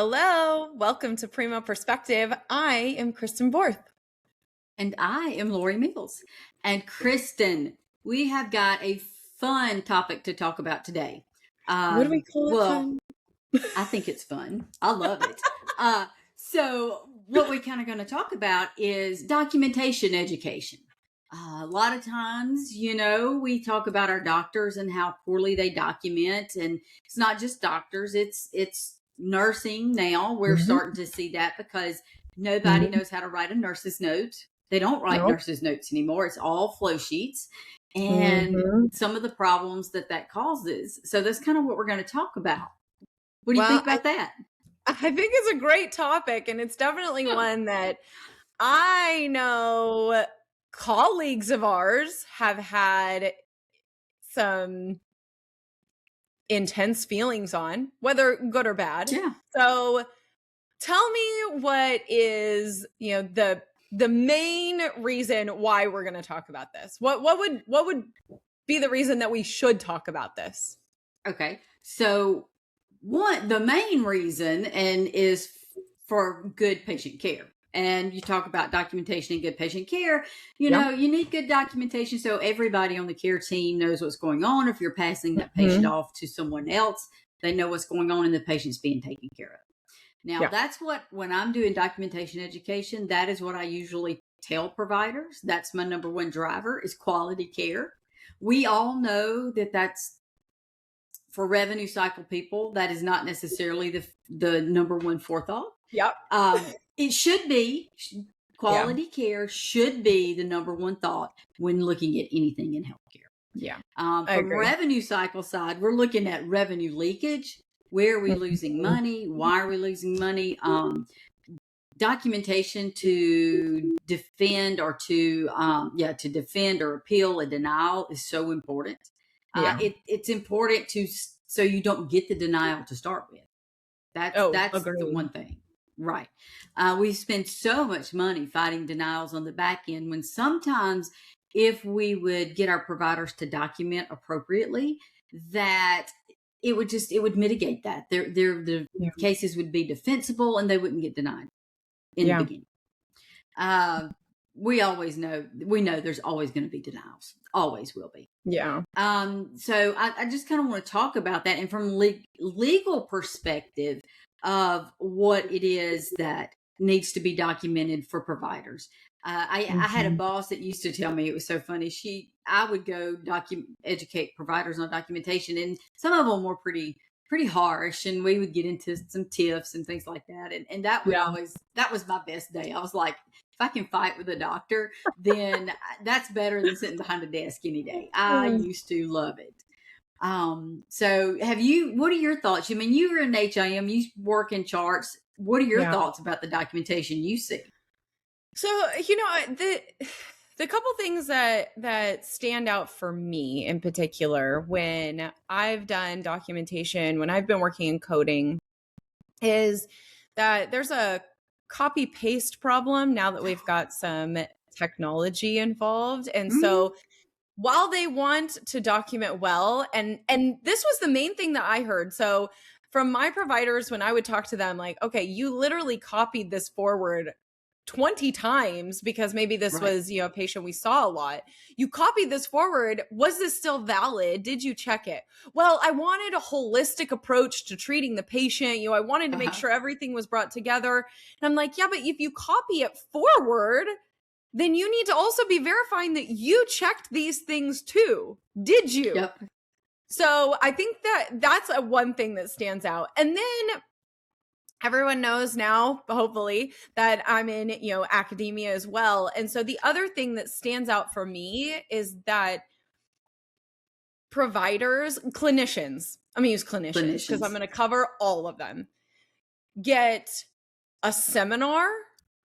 Hello, welcome to Primo Perspective. I am Kristen Borth. And I am Lorie Mills. And Kristen, we have got a fun topic to talk about today. What do we call it, Well, fun? I think it's fun. I love it. So what we're kind of going to talk about is documentation education. A lot of times, we talk about our doctors and how poorly they document, and it's not just doctors; it's nursing now. We're starting to see that because nobody knows how to write a nurse's note. They don't write Nope. nurses' notes anymore. It's all flow sheets, and some of the problems that causes. So that's kind of what we're going to talk about. What do you think about that? I think it's a great topic, and it's definitely one that I know colleagues of ours have had some intense feelings on, whether good or bad. Yeah. So tell me what is, the main reason why we're going to talk about this. What would be the reason that we should talk about this? Okay. So the main reason is for good patient care. And you talk about documentation and good patient care. You need good documentation so everybody on the care team knows what's going on. If you're passing that patient off to someone else, they know what's going on and the patient's being taken care of. Now, that's when I'm doing documentation education, that is what I usually tell providers. That's my number one driver is quality care. We all know that's for revenue cycle people, that is not necessarily the number one forethought. Yep. It should be. Quality care should be the number one thought when looking at anything in healthcare. Yeah. From revenue cycle side, we're looking at revenue leakage. Where are we losing money? Why are we losing money? Documentation to defend or to defend or appeal a denial is so important. It's important so you don't get the denial to start with. That's the one thing. Right. We spend so much money fighting denials on the back end when sometimes if we would get our providers to document appropriately, that it would mitigate that. The cases would be defensible and they wouldn't get denied in the beginning. We know there's always going to be denials. Always will be. Yeah. So I just kind of want to talk about that. And from legal perspective of what it is that needs to be documented for providers. I had a boss that used to tell me, it was so funny. I would go educate providers on documentation, and some of them were pretty harsh, and we would get into some tiffs and things like that. And that was my best day. I was like, if I can fight with a doctor, then that's better than sitting behind a desk any day. I used to love it. So what are your thoughts? I mean, you were in HIM, you work in charts. What are your thoughts about the documentation you see? So, the couple things that stand out for me in particular when I've done documentation, when I've been working in coding, is that there's a copy paste problem now that we've got some technology involved. And so while they want to document well, and this was the main thing that I heard. So from my providers, when I would talk to them, like, okay, you literally copied this forward 20 times because maybe this was, a patient we saw a lot. You copied this forward. Was this still valid? Did you check it? Well, I wanted a holistic approach to treating the patient. I wanted to make sure everything was brought together. And I'm like, yeah, but if you copy it forward, then you need to also be verifying that you checked these things too. Did you? Yep. So I think that's one thing that stands out. And then everyone knows now, hopefully, that I'm in, academia as well. And so the other thing that stands out for me is that clinicians, I'm going to use clinicians because I'm going to cover all of them, get a seminar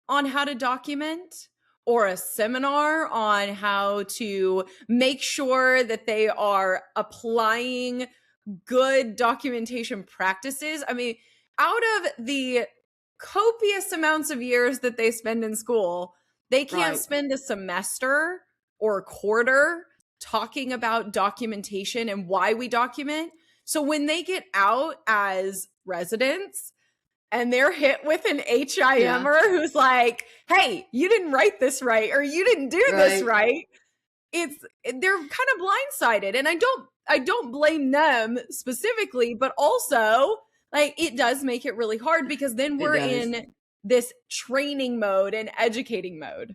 on how to document or a seminar on how to make sure that they are applying good documentation practices. I mean, out of the copious amounts of years that they spend in school, they can't spend a semester or a quarter talking about documentation and why we document. So when they get out as residents, and they're hit with an HIMer who's like, hey, you didn't write this right, or you didn't do this right. They're kind of blindsided. And I don't blame them specifically, but also like it does make it really hard because then we're in this training mode and educating mode.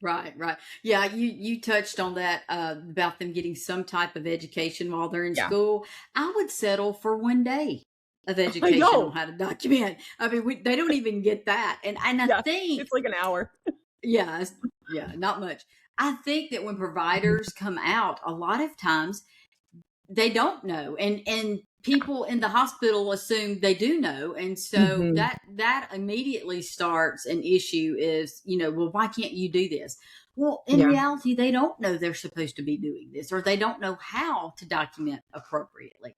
Right. Yeah, you touched on that about them getting some type of education while they're in school. I would settle for one day of education on how to document. I mean, they don't even get that. And I think it's like an hour. Yeah, not much. I think that when providers come out, a lot of times they don't know, and people in the hospital assume they do know, and so that immediately starts an issue. Is well, why can't you do this? Well, in reality, they don't know they're supposed to be doing this, or they don't know how to document appropriately.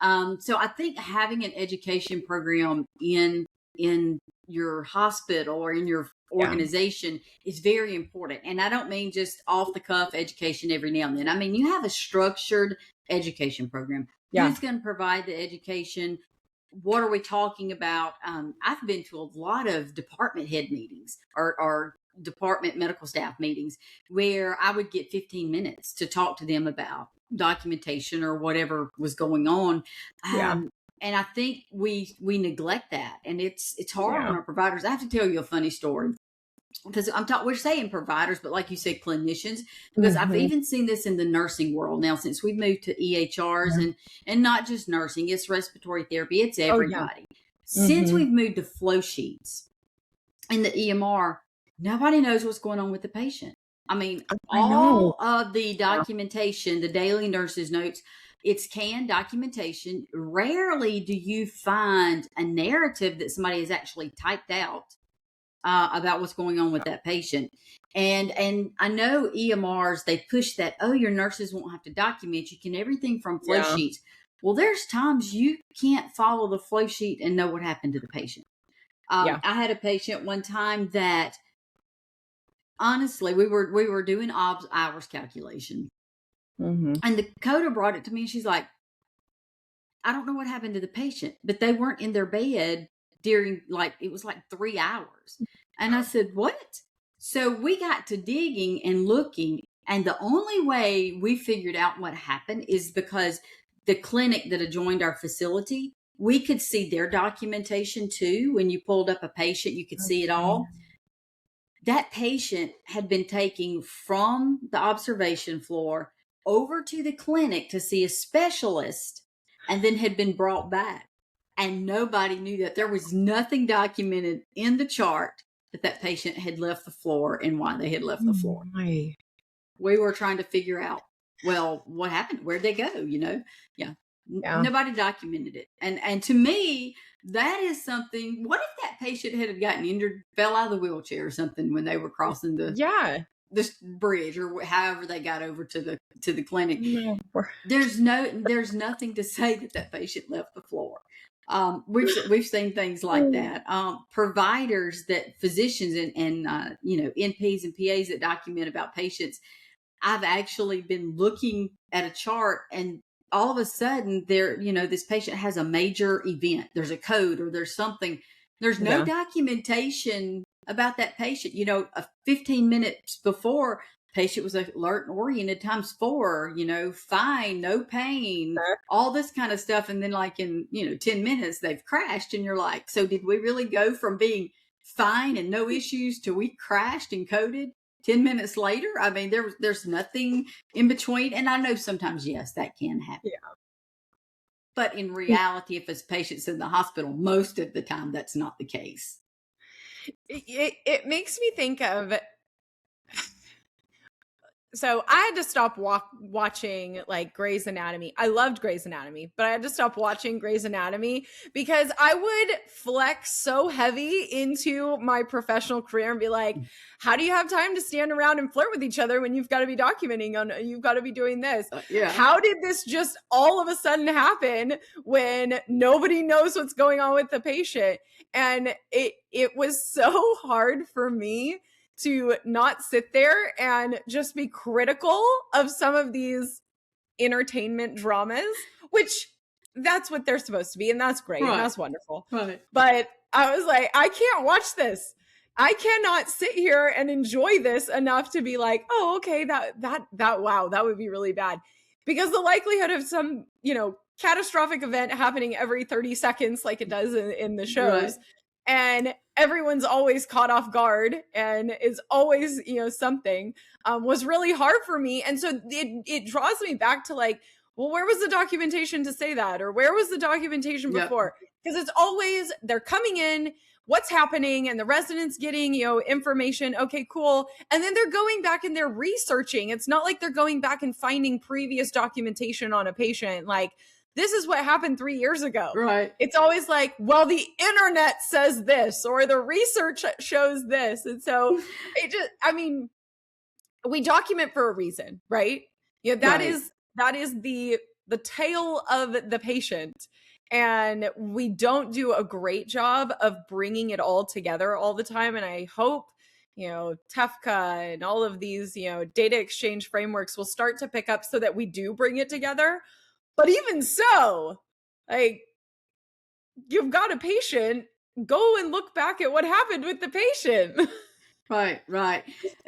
So I think having an education program in your hospital or in your organization is very important. And I don't mean just off the cuff education every now and then. I mean, you have a structured education program. Who's going to provide the education? What are we talking about? I've been to a lot of department head meetings or department medical staff meetings where I would get 15 minutes to talk to them about documentation or whatever was going on. And I think we neglect that, and it's hard on our providers. I have to tell you a funny story because we're saying providers, but like you said, clinicians, because I've even seen this in the nursing world now since we've moved to EHRs and not just nursing, it's respiratory therapy, it's everybody. Since we've moved to flow sheets in the EMR, nobody knows what's going on with the patient. I mean, all of the documentation, the daily nurses notes, it's canned documentation. Rarely do you find a narrative that somebody has actually typed out about what's going on with that patient. And I know EMRs, they push that, your nurses won't have to document. You can everything from flow sheets. Well, there's times you can't follow the flow sheet and know what happened to the patient. I had a patient one time that honestly, we were doing hours calculation. And the coder brought it to me and she's like, I don't know what happened to the patient, but they weren't in their bed during it was 3 hours. And I said, what? So we got to digging and looking. And the only way we figured out what happened is because the clinic that adjoined our facility, we could see their documentation too. When you pulled up a patient, you could see it all. That patient had been taken from the observation floor over to the clinic to see a specialist and then had been brought back. And nobody knew that. There was nothing documented in the chart that patient had left the floor and why they had left the floor. We were trying to figure out, well, what happened? Where'd they go? Nobody documented it. And to me, that is something. What if that patient had gotten injured, fell out of the wheelchair or something when they were crossing this bridge or however they got over to the clinic? There's nothing to say that patient left the floor. We've seen things like that. Providers, physicians and NPs and PAs that document about patients. I've actually been looking at a chart and all of a sudden this patient has a major event. There's a code or there's something. There's no documentation about that patient. 15 minutes before, patient was alert and oriented ×4, fine, no pain, all this kind of stuff. And then in 10 minutes they've crashed and you're like, so did we really go from being fine and no issues to we crashed and coded 10 minutes later? I mean, there's nothing in between. And I know sometimes, yes, that can happen. But in reality, if a patient's in the hospital, most of the time, that's not the case. It makes me think of... So I had to stop watching Grey's Anatomy. I loved Grey's Anatomy, but I had to stop watching Grey's Anatomy because I would flex so heavy into my professional career and be like, how do you have time to stand around and flirt with each other when you've got to be documenting you've got to be doing this? How did this just all of a sudden happen when nobody knows what's going on with the patient? And it was so hard for me to not sit there and just be critical of some of these entertainment dramas, which that's what they're supposed to be. And that's great. And that's wonderful. But I was like, I can't watch this. I cannot sit here and enjoy this enough to be like, oh, okay, wow, that would be really bad. Because the likelihood of some, catastrophic event happening every 30 seconds, like it does in the shows, Right. and everyone's always caught off guard and is always, something, was really hard for me. And so it draws me back to like, well, where was the documentation to say that? Or where was the documentation Yep. before? Because it's always, they're coming in, what's happening, and the residents getting, information. Okay, cool. And then they're going back and they're researching. It's not like they're going back and finding previous documentation on a patient. Like, this is what happened 3 years ago. Right. It's always like, well, the internet says this, or the research shows this. And so we document for a reason, right? Yeah, that is the tale of the patient. And we don't do a great job of bringing it all together all the time. And I hope, TEFCA and all of these, data exchange frameworks will start to pick up so that we do bring it together. But even so, like, you've got a patient, go and look back at what happened with the patient. Right.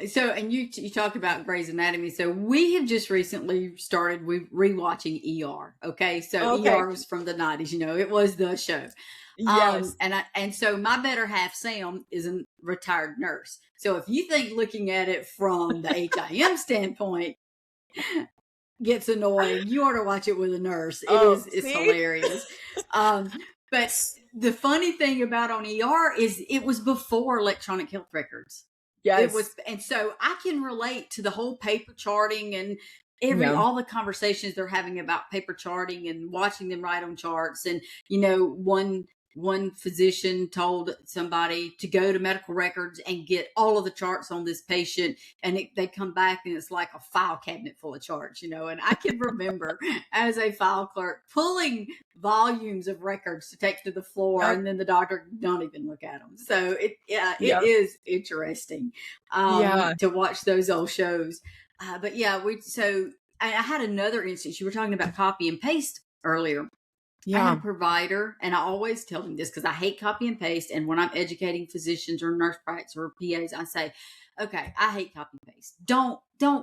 So, and you talked about Grey's Anatomy. So we have just recently started rewatching ER. Okay. So ER was from the 90s, it was the show. Yes. And so my better half, Sam, is a retired nurse. So if you think looking at it from the HIM standpoint gets annoying, you ought to watch it with a nurse. It's hilarious. But the funny thing about on ER is it was before electronic health records. Yes. It was, and so I can relate to the whole paper charting and all the conversations they're having about paper charting and watching them write on charts. And, one physician told somebody to go to medical records and get all of the charts on this patient, and they come back and it's like a file cabinet full of charts, and I can remember as a file clerk pulling volumes of records to take to the floor, and then the doctor don't even look at them. So it is interesting to watch those old shows. But yeah, I had another instance. You were talking about copy and paste earlier. Yeah. I had a provider, and I always tell them this because I hate copy and paste. And when I'm educating physicians or nurse practitioners or PAs, I say, okay, I hate copy and paste. Don't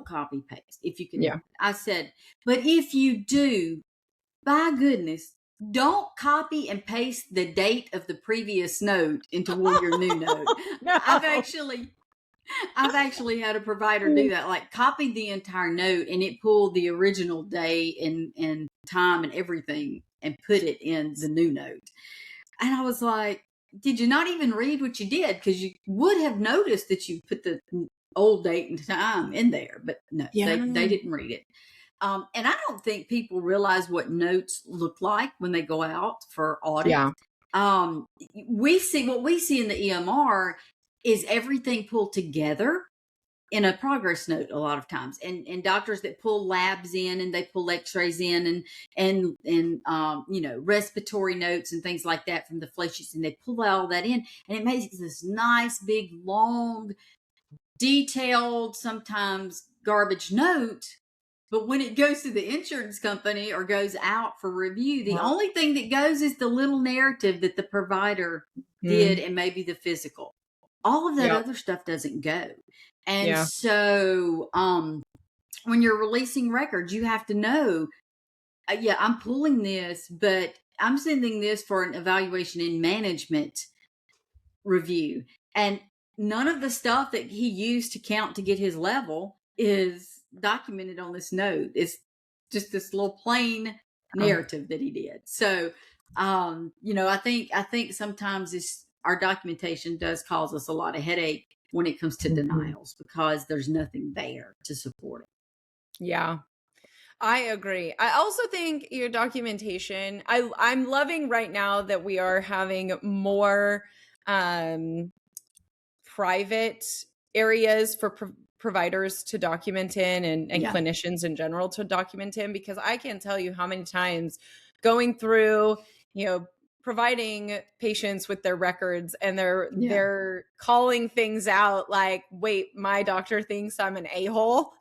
copy paste if you can. Yeah. I said, but if you do, by goodness, don't copy and paste the date of the previous note into your new note. No. I've actually had a provider do that, like copied the entire note and it pulled the original day and time and everything and put it in the new note. And I was like, did you not even read what you did? Because you would have noticed that you put the old date and time in there, but no, they didn't read it. And I don't think people realize what notes look like when they go out for audit. Yeah. What we see in the EMR is everything pulled together in a progress note a lot of times, and doctors that pull labs in and they pull x-rays in and respiratory notes and things like that from the flow sheets, and they pull all that in, and it makes this nice big long detailed sometimes garbage note. But when it goes to the insurance company or goes out for review, the only thing that goes is the little narrative that the provider did and maybe the physical. All of that other stuff doesn't go. And so when you're releasing records, you have to know, I'm pulling this, but I'm sending this for an evaluation in management review. And none of the stuff that he used to count to get his level is documented on this note. It's just this little plain narrative that he did. So, I think sometimes our documentation does cause us a lot of headache when it comes to denials because there's nothing there to support it. Yeah, I agree. I also think your documentation, I'm loving right now that we are having more private areas for providers to document in and clinicians in general to document in, because I can't tell you how many times going through, providing patients with their records and they're calling things out like, wait, my doctor thinks I'm an a-hole.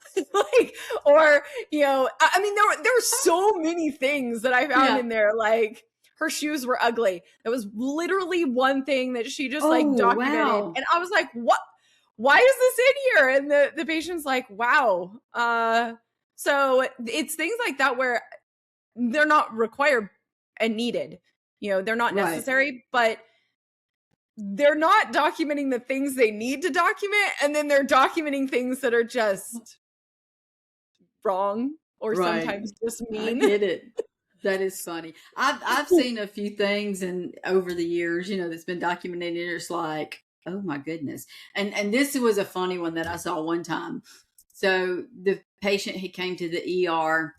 Or, there were so many things that I found in there. Like, her shoes were ugly. That was literally one thing that she just like Oh, documented. wow. And I was like, what? Why is this in here? And the patient's like, wow. So it's things like that where they're not required and needed. They're not Right. necessary, but they're not documenting the things they need to document, and then they're documenting things that are just wrong or Right. sometimes just I mean. get it. That is funny. I've seen a few things and over the years, that's been documented, and it's like, oh my goodness. And this was a funny one that I saw one time. So the patient, he came to the ER,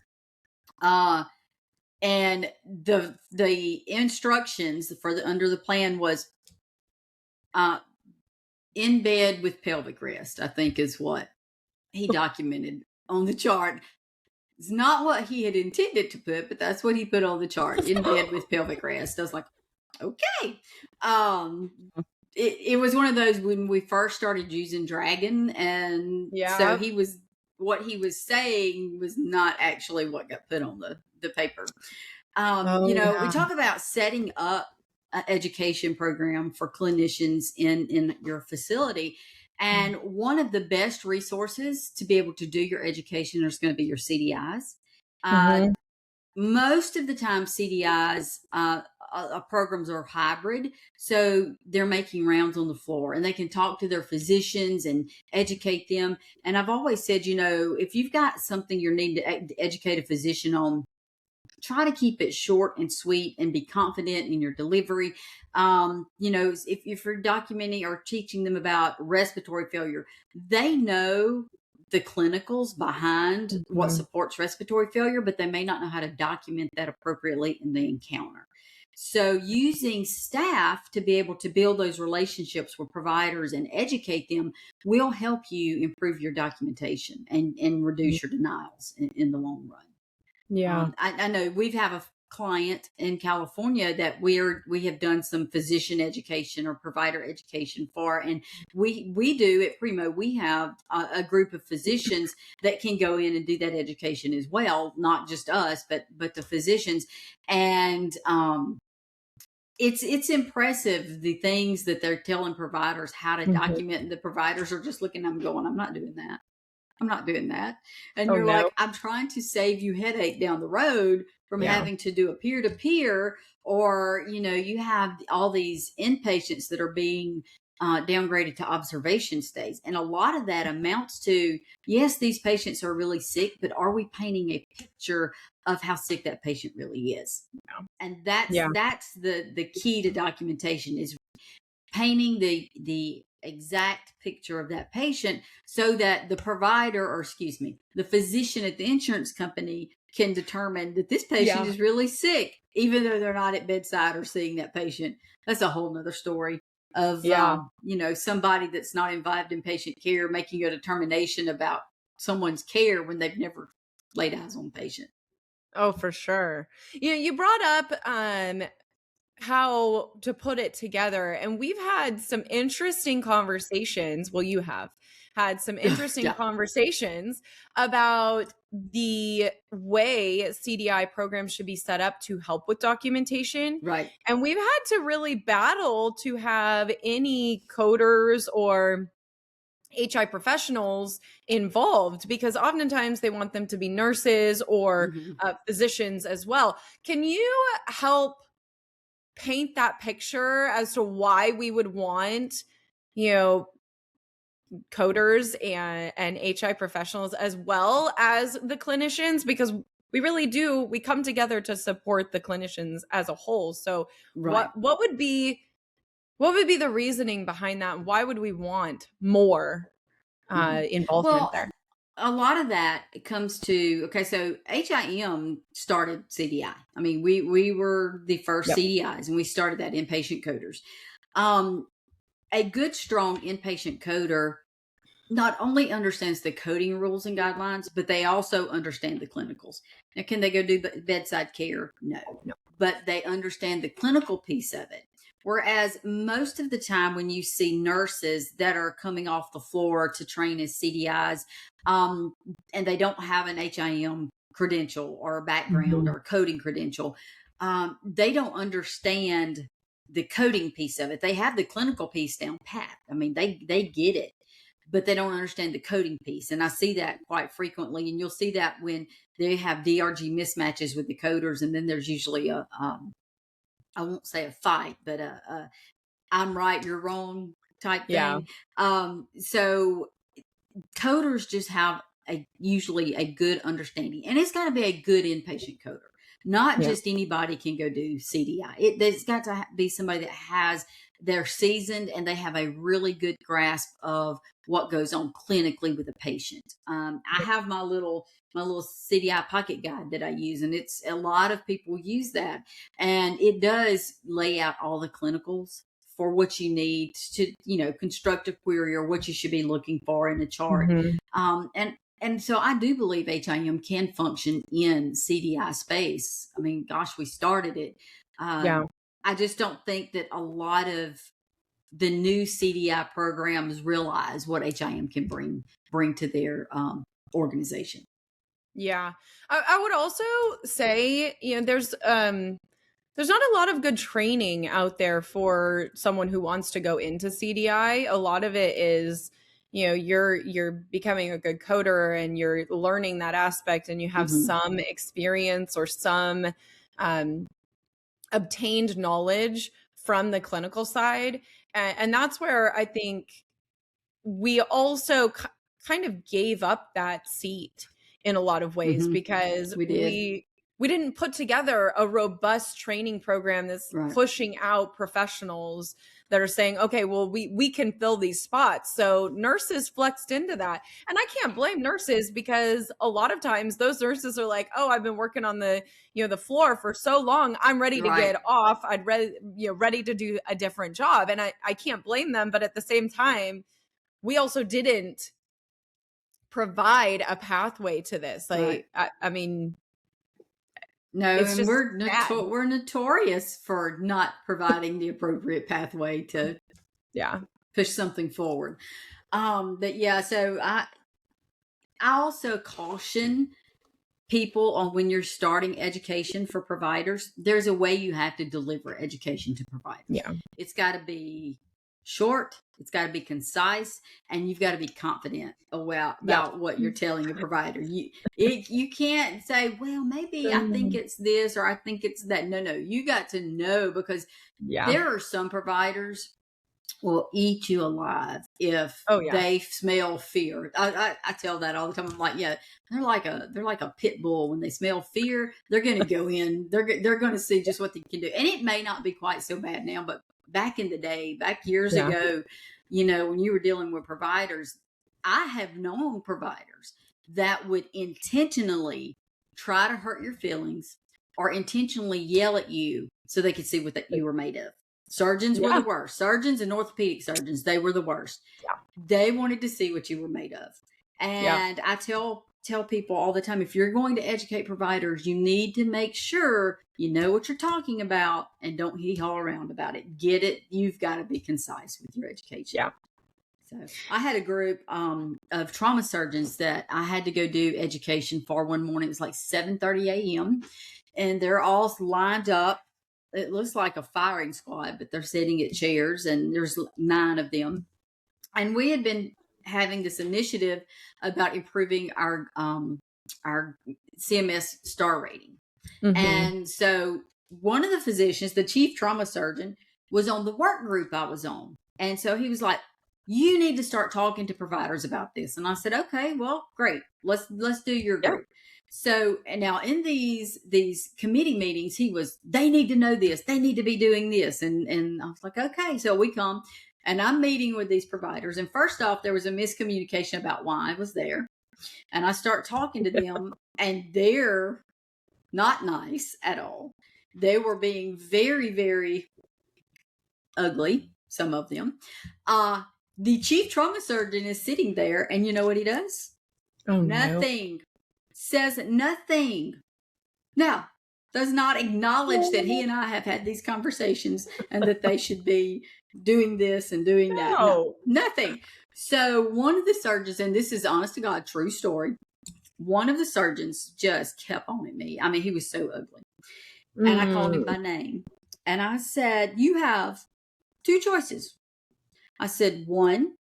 and the instructions for under the plan was in bed with pelvic rest, I think is what he documented on the chart. It's not what he had intended to put, but that's what he put on the chart, in bed with pelvic rest. I was like, okay. It was one of those when we first started using Dragon, and so what he was saying was not actually what got put on the paper. We talk about setting up an education program for clinicians in your facility. And one of the best resources to be able to do your education is going to be your CDIs. Most of the time, CDIs programs are hybrid, so they're making rounds on the floor, and they can talk to their physicians and educate them. And I've always said, if you've got something you need to educate a physician on, try to keep it short and sweet and be confident in your delivery. If you're documenting or teaching them about respiratory failure, they know the clinicals behind what supports respiratory failure, but they may not know how to document that appropriately in the encounter. So using staff to be able to build those relationships with providers and educate them will help you improve your documentation and reduce your denials in the long run. Yeah. I know we have a client in California that we have done some physician education or provider education for, and we do at Primo, we have a group of physicians that can go in and do that education as well, not just us, but the physicians. And it's impressive the things that they're telling providers how to document, and the providers are just looking at them going, I'm not doing that. I'm not doing that. And you're like, I'm trying to save you headache down the road from having to do a peer-to-peer, or, you have all these inpatients that are being downgraded to observation stays. And a lot of that amounts to, yes, these patients are really sick, but are we painting a picture of how sick that patient really is? And that's the key to documentation, is painting the exact picture of that patient, so that the provider, or the physician at the insurance company can determine that this patient is really sick, even though they're not at bedside or seeing that patient. That's a whole nother story of, somebody that's not involved in patient care making a determination about someone's care when they've never laid eyes on the patient. Oh, for sure. You brought up how to put it together, and we've had some interesting conversations. Well, you have had some interesting conversations about the way CDI programs should be set up to help with documentation. Right. And we've had to really battle to have any coders or HI professionals involved, because oftentimes they want them to be nurses or physicians as well. Can you help paint that picture as to why we would want, coders and HI professionals as well as the clinicians? Because we come together to support the clinicians as a whole. So what would be the reasoning behind that? Why would we want more involvement there? A lot of that comes to, so HIM started CDI. I mean, we were the first CDIs, and we started that inpatient coders. A good, strong inpatient coder not only understands the coding rules and guidelines, but they also understand the clinicals. Now, can they go do bedside care? No. But they understand the clinical piece of it. Whereas most of the time when you see nurses that are coming off the floor to train as CDIs, and they don't have an HIM credential or a background or a coding credential, they don't understand the coding piece of it. They have the clinical piece down pat. I mean, they get it, but they don't understand the coding piece. And I see that quite frequently. And you'll see that when they have DRG mismatches with the coders. And then there's usually I won't say a fight, but I'm right, you're wrong type thing. So coders just have usually a good understanding, and it's got to be a good inpatient coder. Not just anybody can go do CDI. It's got to be somebody that they're seasoned and they have a really good grasp of what goes on clinically with a patient. I have my little CDI pocket guide that I use, and it's a lot of people use that, and it does lay out all the clinicals for what you need to, construct a query or what you should be looking for in a chart. And so I do believe HIM can function in CDI space. I mean, gosh, we started it. I just don't think that a lot of the new CDI programs realize what HIM can bring to their organization. Yeah. I would also say, there's not a lot of good training out there for someone who wants to go into CDI. A lot of it is, you're becoming a good coder and you're learning that aspect, and you have some experience or some obtained knowledge from the clinical side. And that's where I think we also kind of gave up that seat in a lot of ways, because we didn't put together a robust training program that's pushing out professionals that are saying, okay, well, we can fill these spots. So nurses flexed into that. And I can't blame nurses, because a lot of times those nurses are like, oh, I've been working on the floor for so long, I'm ready to get off. Ready to do a different job. And I can't blame them. But at the same time, we also didn't provide a pathway to this. Like, I mean, no, and we're notorious for not providing the appropriate pathway to push something forward. But yeah, so I also caution people on when you're starting education for providers, there's a way you have to deliver education to providers. Yeah. It's got to be short, it's got to be concise, and you've got to be confident about what you're telling a provider. You can't say, well, maybe I think it's this or I think it's that. No, you got to know, because there are some providers will eat you alive if they smell fear. I tell that all the time. I'm like, they're like a pit bull. When they smell fear, they're going to go in. They're going to see just what they can do. And it may not be quite so bad now, but back in the day, back years ago, when you were dealing with providers, I have known providers that would intentionally try to hurt your feelings or intentionally yell at you so they could see what you were made of. Surgeons were the worst. Surgeons and orthopedic surgeons, they were the worst. They wanted to see what you were made of. And I tell people all the time, if you're going to educate providers, you need to make sure you know what you're talking about and don't hee-haw around about it. Get it. You've got to be concise with your education. Yeah. So I had a group of trauma surgeons that I had to go do education for one morning. It was like 7:30 a.m. and they're all lined up. It looks like a firing squad, but they're sitting at chairs, and there's 9 of them. And we had been having this initiative about improving our CMS star rating. And so one of the physicians, the chief trauma surgeon, was on the work group I was on. And so he was like, you need to start talking to providers about this. And I said, okay, well, great. Let's do your group. So, and now in these committee meetings, they need to know this, they need to be doing this. And I was like, okay. So we come and I'm meeting with these providers. And first off, there was a miscommunication about why I was there. And I start talking to them, and they're not nice at all. They were being very, very ugly, some of them. The chief trauma surgeon is sitting there, and you know what he does? Nothing. No. Says nothing. Now, does not acknowledge that he and I have had these conversations and that they should be doing this and doing that. No, nothing. So one of the surgeons, and this is honest to God, true story. One of the surgeons just kept on at me. I mean, he was so ugly. And I called him Mm. by name. And I said, you have two choices. I said, one,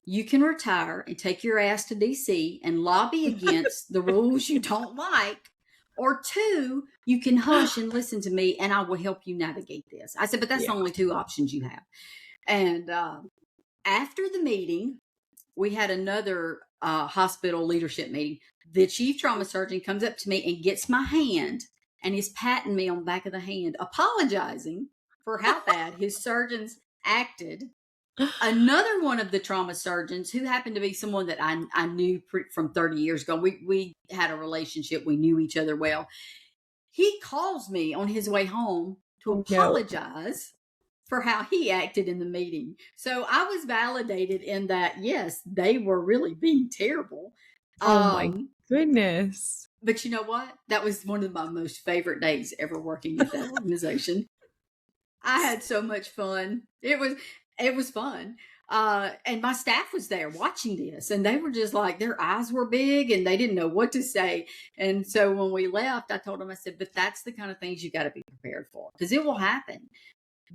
you can retire and take your ass to DC and lobby against the rules you don't like. Or two, you can hush and listen to me and I will help you navigate this. I said, but that's Yeah. the only two options you have. And after the meeting, we had another hospital leadership meeting. The chief trauma surgeon comes up to me and gets my hand and is patting me on the back of the hand, apologizing for how bad his surgeons acted. Another one of the trauma surgeons, who happened to be someone that I knew from 30 years ago, we had a relationship, we knew each other well. He calls me on his way home to Oh, no. apologize for how he acted in the meeting. So I was validated in that, yes, they were really being terrible. Oh my goodness. But you know what? That was one of my most favorite days ever working at that organization. I had so much fun. It was fun. And my staff was there watching this, and they were just like, their eyes were big and they didn't know what to say. And so when we left, I told them, I said, but that's the kind of things you got to be prepared for, because it will happen.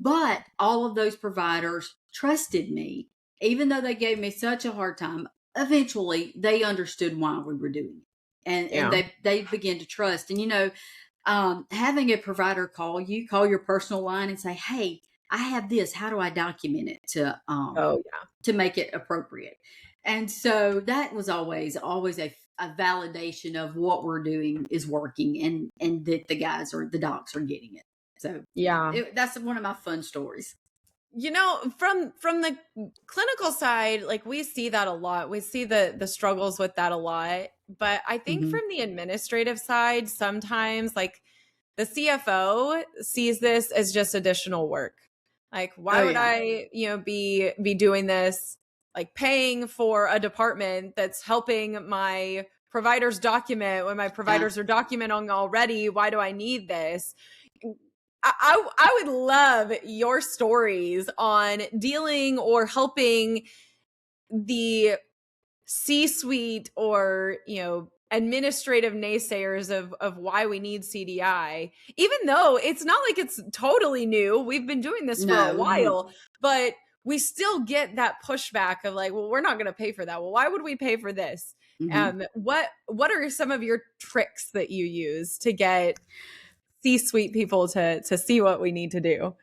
But all of those providers trusted me, even though they gave me such a hard time. Eventually, they understood why we were doing it, and Yeah. they began to trust. And having a provider call your personal line and say, "Hey, I have this. How do I document it Oh, yeah. to make it appropriate?" And so that was always a validation of what we're doing is working, and that the guys or the docs are getting it. So Yeah. that's one of my fun stories. From the clinical side, like, we see that a lot. We see the struggles with that a lot. But I think Mm-hmm. from the administrative side, sometimes, like, the CFO sees this as just additional work. Like, why Oh would yeah, I, be doing this, like, paying for a department that's helping my providers document when my yeah. providers are documenting already? Why do I need this? I would love your stories on dealing or helping the C-suite or, administrative naysayers of why we need CDI, even though it's not like it's totally new. We've been doing this for a No. Mm-hmm. while, but we still get that pushback of like, well, we're not going to pay for that. Well, why would we pay for this? Mm-hmm. What are some of your tricks that you use to get C-suite people to see what we need to do?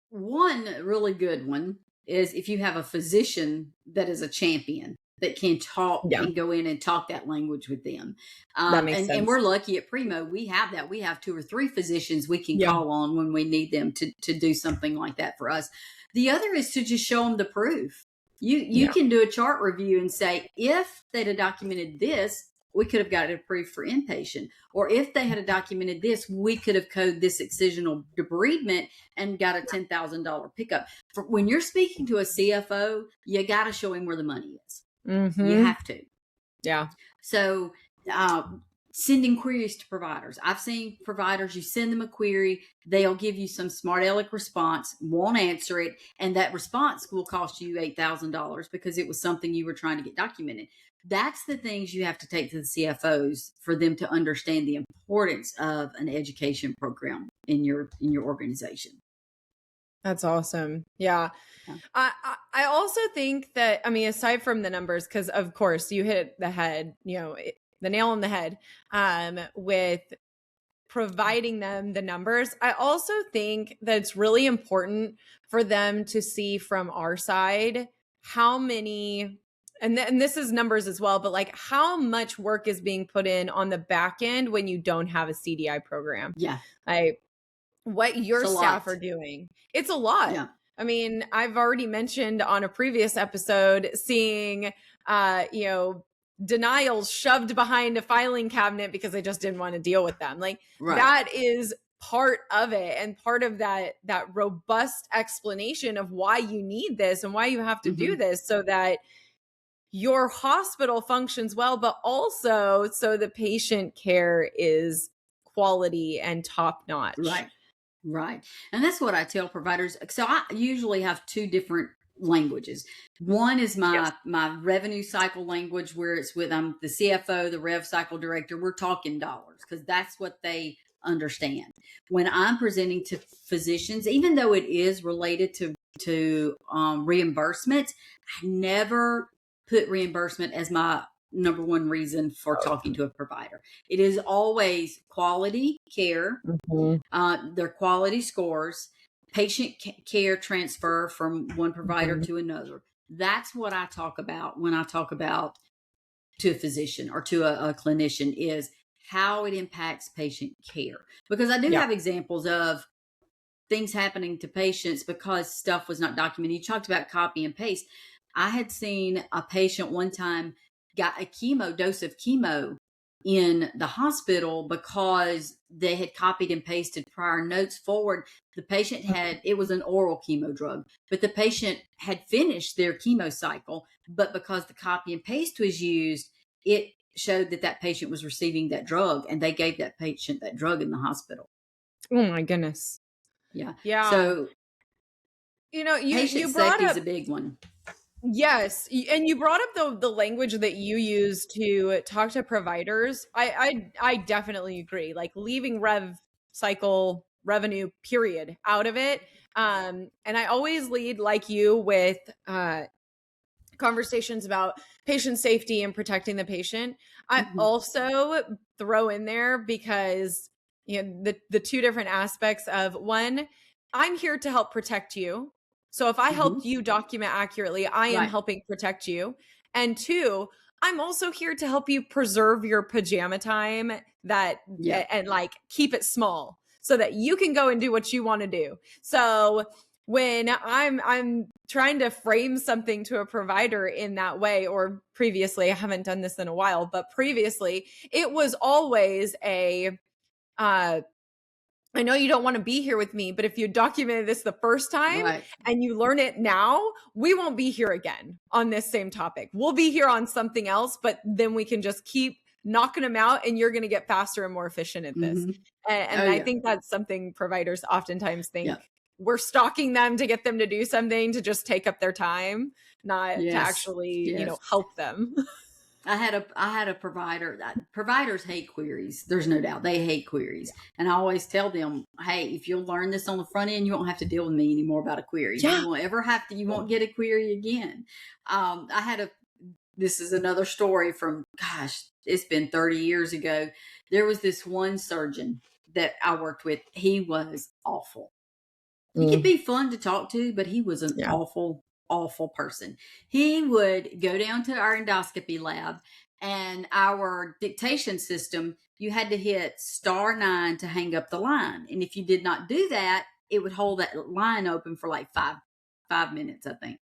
One really good one is if you have a physician that is a champion that can talk Yeah, and go in and talk that language with them. that makes And sense. we're lucky at Primo. We have that. We have two or three physicians we can Yeah. call on when we need them to do something like that for us. The other is to just show them the proof. You Yeah. can do a chart review and say, if they'd have documented this, we could have got it approved for inpatient. Or if they had documented this, we could have coded this excisional debridement and got a $10,000 pickup. When you're speaking to a CFO, you got to show him where the money is. Mm-hmm. You have to. Yeah. So, sending queries to providers. I've seen providers, you send them a query, they'll give you some smart aleck response, won't answer it, and that response will cost you $8,000 because it was something you were trying to get documented. That's the things you have to take to the CFOs for them to understand the importance of an education program in your organization. That's awesome. Yeah. Yeah. I also think that, I mean, aside from the numbers, because of course you hit the head, the nail on the head with providing them the numbers. I also think that it's really important for them to see from our side how many, and this is numbers as well, but like how much work is being put in on the back end when you don't have a CDI program. Yeah. Like, what your It's a staff lot. are doing. It's a lot. Yeah. I mean, I've already mentioned on a previous episode seeing, denials shoved behind a filing cabinet because I just didn't want to deal with them. Like, Right. that is part of it, and part of that robust explanation of why you need this and why you have to do this, so that your hospital functions well, but also so the patient care is quality and top notch. Right. Right. And that's what I tell providers. So I usually have two different languages. One is my revenue cycle language, where it's with I'm the CFO, the rev cycle director. We're talking dollars because that's what they understand. When I'm presenting to physicians, even though it is related to reimbursement, I never put reimbursement as my number one reason for talking to a provider. It is always quality care, their quality scores, patient care transfer from one provider to another. That's what I talk about when I talk about to a physician or to a clinician, is how it impacts patient care. Because I do have examples of things happening to patients because stuff was not documented. You talked about copy and paste. I had seen a patient one time got a dose of chemo in the hospital because they had copied and pasted prior notes forward. The patient it was an oral chemo drug, but the patient had finished their chemo cycle, but because the copy and paste was used, it showed that patient was receiving that drug, and they gave that patient that drug in the hospital. Oh my goodness. Yeah. Yeah. So, you brought brought up is a big one. Yes, and you brought up the language that you use to talk to providers. I definitely agree. Like leaving rev cycle revenue period out of it. And I always lead like you with conversations about patient safety and protecting the patient. I also throw in there, because the two different aspects of, one, I'm here to help protect you. So if I helped you document accurately, I am helping protect you. And two, I'm also here to help you preserve your pajama time and like keep it small so that you can go and do what you want to do. So when I'm trying to frame something to a provider in that way, or previously, I haven't done this in a while, but previously it was always I know you don't want to be here with me, but if you documented this the first time and you learn it now, we won't be here again on this same topic. We'll be here on something else, but then we can just keep knocking them out, and you're going to get faster and more efficient at this. And I think that's something providers oftentimes think we're stalking them to get them to do something to just take up their time, not to actually, help them. I had a provider. Providers hate queries. There's no doubt they hate queries, and I always tell them, "Hey, if you'll learn this on the front end, you won't have to deal with me anymore about a query. You won't ever have to. You won't get a query again." This is another story from, gosh, it's been 30 years ago. There was this one surgeon that I worked with. He was awful. He could be fun to talk to, but he was an awful person. He would go down to our endoscopy lab, and our dictation system, you had to hit *9 to hang up the line. And if you did not do that, it would hold that line open for like five minutes, I think.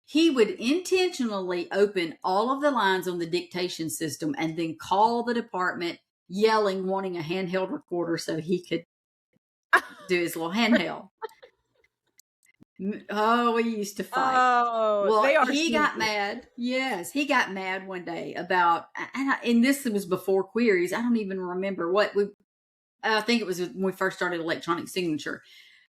He would intentionally open all of the lines on the dictation system and then call the department yelling, wanting a handheld recorder so he could do his little handheld. Oh, we used to fight. Oh, well, he got mad. Yes, he got mad one day about, and this was before queries. I don't even remember I think it was when we first started electronic signature.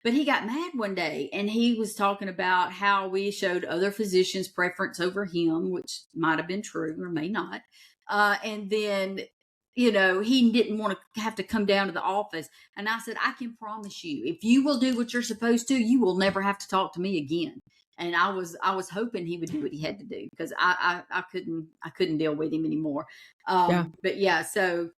But he got mad one day, and he was talking about how we showed other physicians preference over him, which might have been true or may not. And then, he didn't want to have to come down to the office. And I said, I can promise you, if you will do what you're supposed to, you will never have to talk to me again. And I was hoping he would do what he had to do, because I couldn't deal with him anymore. But so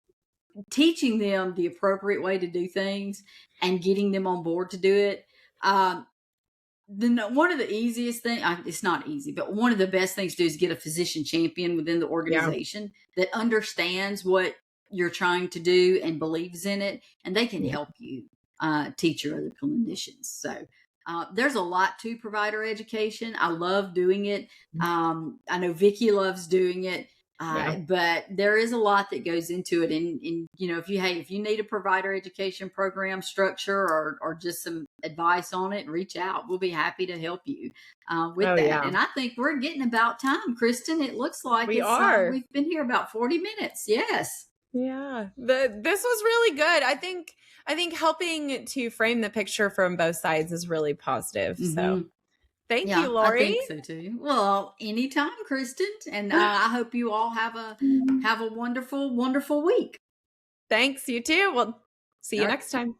teaching them the appropriate way to do things and getting them on board to do it. Then one of the easiest things, it's not easy, but one of the best things to do is get a physician champion within the organization that understands what you're trying to do and believes in it, and they can help you teach your other clinicians. So there's a lot to provider education. I love doing it. I know Vicki loves doing it. But there is a lot that goes into it. And if you need a provider education program structure or just some advice on it, reach out. We'll be happy to help you with that. Yeah. And I think we're getting about time, Kristen. It looks like we've been here about 40 minutes. Yes. Yeah. This was really good. I think helping to frame the picture from both sides is really positive. So thank you, Lorie. I think so too. Well, anytime, Kristen. And I hope you all have a wonderful, wonderful week. Thanks. You too. Well, See All you right. next time.